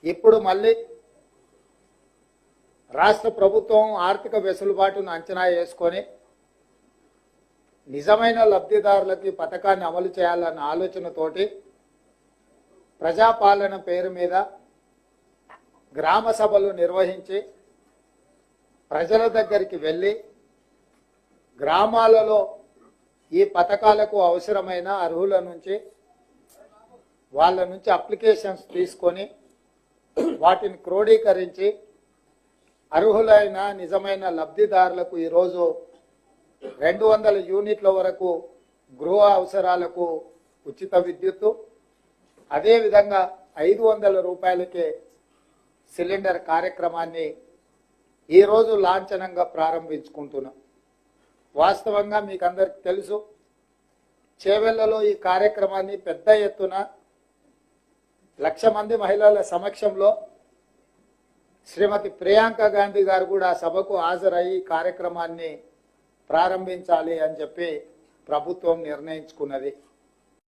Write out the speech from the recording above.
ఇప్పుడు మళ్ళీ రాష్ట్ర ప్రభుత్వం ఆర్థిక వెసులుబాటును అంచనా వేసుకొని నిజమైన లబ్ధిదారులకి పథకాన్ని అమలు చేయాలన్న ఆలోచనతోటి ప్రజాపాలన పేరు మీద గ్రామ సభలు నిర్వహించి ప్రజల దగ్గరికి వెళ్ళి గ్రామాలలో ఈ పథకాలకు అవసరమైన అర్హుల నుంచి వాళ్ళ నుంచి అప్లికేషన్స్ తీసుకొని వాటిని క్రోడీకరించి అర్హులైన నిజమైన లబ్ధిదారులకు ఈరోజు 200 యూనిట్ల వరకు గృహ అవసరాలకు ఉచిత విద్యుత్తు, అదేవిధంగా 500 రూపాయలకే సిలిండర్ కార్యక్రమాన్ని ఈరోజు లాంఛనంగా ప్రారంభించుకుంటున్నాం. వాస్తవంగా మీకు అందరికి తెలుసు, చేవెళ్లలో ఈ కార్యక్రమాన్ని పెద్ద ఎత్తున 1,00,000 మంది మహిళల సమక్షంలో శ్రీమతి ప్రియాంక గాంధీ గారు కూడా సభకు హాజరయ్యి కార్యక్రమాన్ని ప్రారంభించాలి అని చెప్పి ప్రభుత్వం నిర్ణయించుకున్నది.